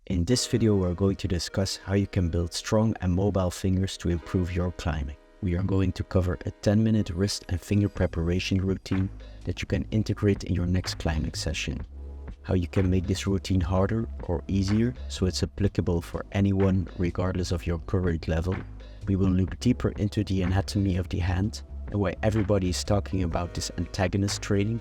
In this video, we're going to discuss how you can build strong and mobile fingers to improve your climbing. We are going to cover a 10-minute wrist and finger preparation routine that you can integrate in your next climbing session. How you can make this routine harder or easier so it's applicable for anyone regardless of your current level. We will look deeper into the anatomy of the hand and why everybody is talking about this antagonist training,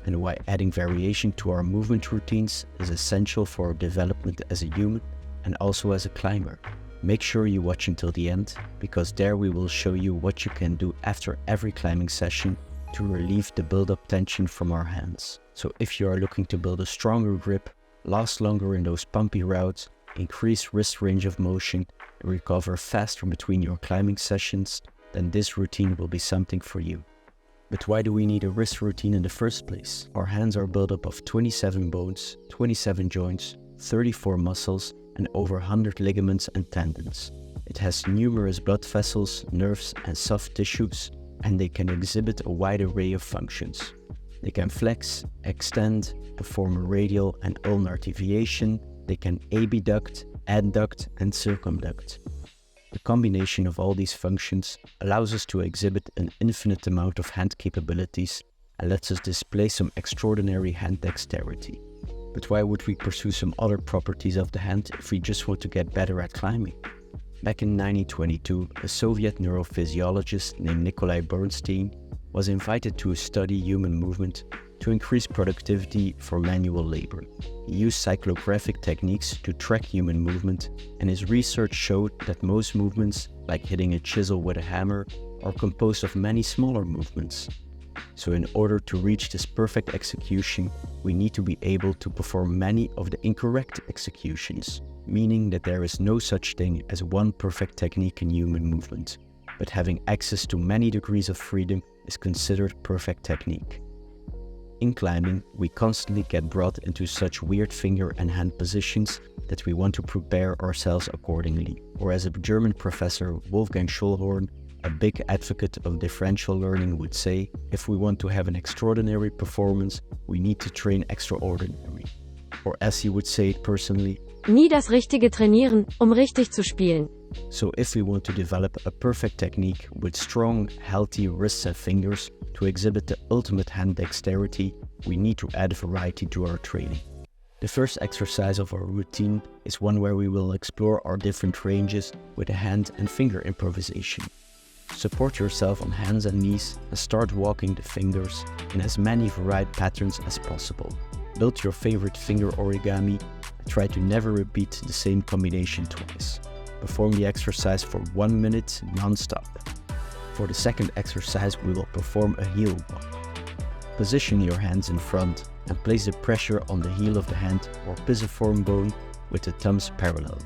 and why adding variation to our movement routines is essential for our development as a human and also as a climber. Make sure you watch until the end, because there we will show you what you can do after every climbing session to relieve the build-up tension from our hands. So if you are looking to build a stronger grip, last longer in those bumpy routes, increase wrist range of motion, and recover faster between your climbing sessions, then this routine will be something for you. But why do we need a wrist routine in the first place? Our hands are built up of 27 bones, 27 joints, 34 muscles, and over 100 ligaments and tendons. It has numerous blood vessels, nerves, and soft tissues, and they can exhibit a wide array of functions. They can flex, extend, perform a radial and ulnar deviation. They can abduct, adduct, and circumduct. The combination of all these functions allows us to exhibit an infinite amount of hand capabilities and lets us display some extraordinary hand dexterity. But why would we pursue some other properties of the hand if we just want to get better at climbing? Back in 1922, a Soviet neurophysiologist named Nikolai Bernstein was invited to study human movement to increase productivity for manual labor. He used cyclographic techniques to track human movement, and his research showed that most movements, like hitting a chisel with a hammer, are composed of many smaller movements. So in order to reach this perfect execution, we need to be able to perform many of the incorrect executions, meaning that there is no such thing as one perfect technique in human movement, but having access to many degrees of freedom is considered perfect technique. In climbing, we constantly get brought into such weird finger and hand positions that we want to prepare ourselves accordingly. Or as a German professor, Wolfgang Schulhorn, a big advocate of differential learning, would say, if we want to have an extraordinary performance, we need to train extraordinary. Or as he would say it personally, nie das Richtige trainieren, richtig zu spielen. So if we want to develop a perfect technique with strong, healthy wrists and fingers to exhibit the ultimate hand dexterity, we need to add variety to our training. The first exercise of our routine is one where we will explore our different ranges with a hand and finger improvisation. Support yourself on hands and knees and start walking the fingers in as many varied patterns as possible. Build your favorite finger origami and try to never repeat the same combination twice. Perform the exercise for 1 minute non-stop. For the second exercise, we will perform a heel walk. Position your hands in front and place the pressure on the heel of the hand or pisiform bone with the thumbs parallel.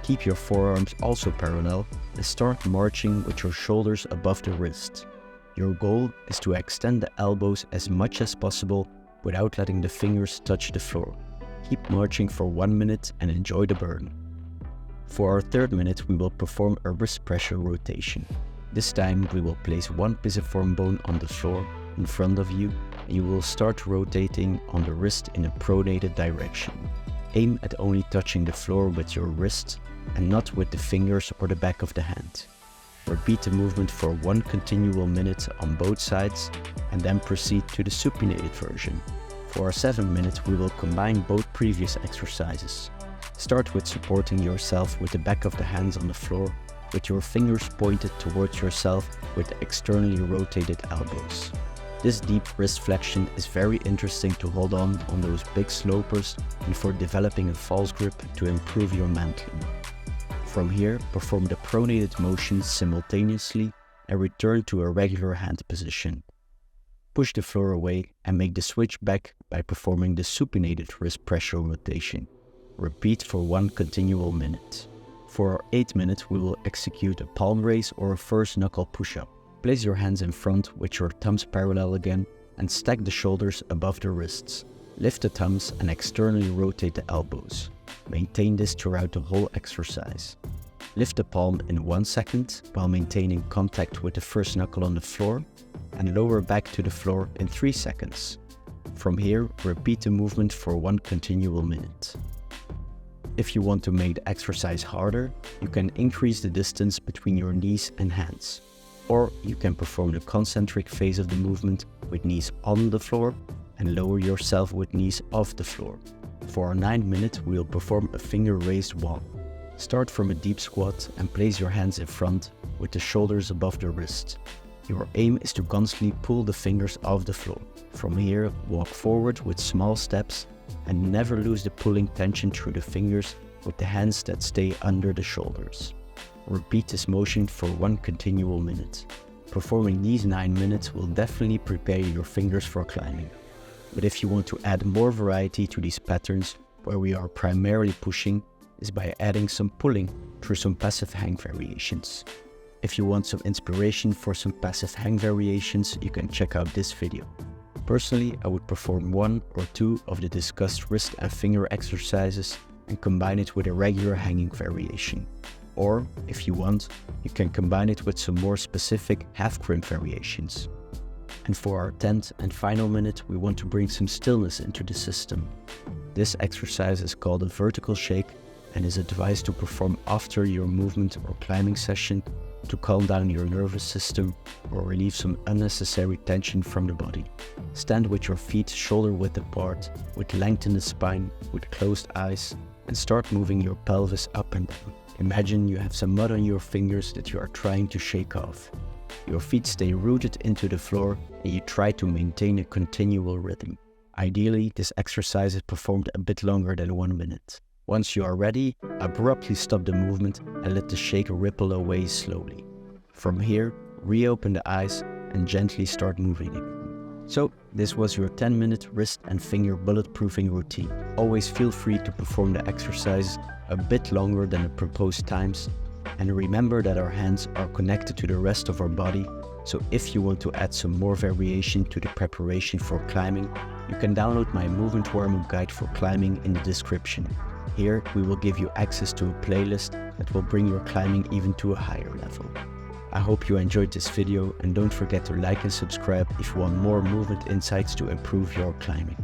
Keep your forearms also parallel and start marching with your shoulders above the wrist. Your goal is to extend the elbows as much as possible without letting the fingers touch the floor. Keep marching for 1 minute and enjoy the burn. For our third minute, we will perform a wrist pressure rotation. This time we will place one pisiform bone on the floor in front of you, and you will start rotating on the wrist in a pronated direction. Aim at only touching the floor with your wrist and not with the fingers or the back of the hand. Repeat the movement for 1 continual minute on both sides and then proceed to the supinated version. For our 7th minute, we will combine both previous exercises. Start with supporting yourself with the back of the hands on the floor, with your fingers pointed towards yourself with externally rotated elbows. This deep wrist flexion is very interesting to hold on those big slopers and for developing a false grip to improve your mantling. From here, perform the pronated motions simultaneously and return to a regular hand position. Push the floor away and make the switch back by performing the supinated wrist pressure rotation. Repeat for 1 continual minute. For our 8th minute, we will execute a palm raise or a first knuckle push-up. Place your hands in front with your thumbs parallel again and stack the shoulders above the wrists. Lift the thumbs and externally rotate the elbows. Maintain this throughout the whole exercise. Lift the palm in 1 second while maintaining contact with the first knuckle on the floor and lower back to the floor in 3 seconds. From here, repeat the movement for 1 continual minute. If you want to make the exercise harder, you can increase the distance between your knees and hands. Or you can perform the concentric phase of the movement with knees on the floor and lower yourself with knees off the floor. For our 9 minutes, we will perform a finger raised wall. Start from a deep squat and place your hands in front with the shoulders above the wrist. Your aim is to constantly pull the fingers off the floor. From here, walk forward with small steps and never lose the pulling tension through the fingers with the hands that stay under the shoulders. Repeat this motion for 1 continual minute. Performing these 9 minutes will definitely prepare your fingers for climbing. But if you want to add more variety to these patterns, where we are primarily pushing, is by adding some pulling through some passive hang variations. If you want some inspiration for some passive hang variations, you can check out this video. Personally, I would perform 1 or 2 of the discussed wrist and finger exercises and combine it with a regular hanging variation. Or, if you want, you can combine it with some more specific half crimp variations. And for our 10th and final minute, we want to bring some stillness into the system. This exercise is called a vertical shake and is advised to perform after your movement or climbing session to calm down your nervous system or relieve some unnecessary tension from the body. Stand with your feet shoulder width apart, with length in the spine, with closed eyes, and start moving your pelvis up and down. Imagine you have some mud on your fingers that you are trying to shake off. Your feet stay rooted into the floor and you try to maintain a continual rhythm. Ideally, this exercise is performed a bit longer than 1 minute. Once you are ready, abruptly stop the movement and let the shake ripple away slowly. From here, reopen the eyes and gently start moving again. So, this was your 10-minute wrist and finger bulletproofing routine. Always feel free to perform the exercise a bit longer than the proposed times, and remember that our hands are connected to the rest of our body, so if you want to add some more variation to the preparation for climbing, you can download my movement warm-up guide for climbing in the description. Here we will give you access to a playlist that will bring your climbing even to a higher level. I hope you enjoyed this video, and don't forget to like and subscribe if you want more movement insights to improve your climbing.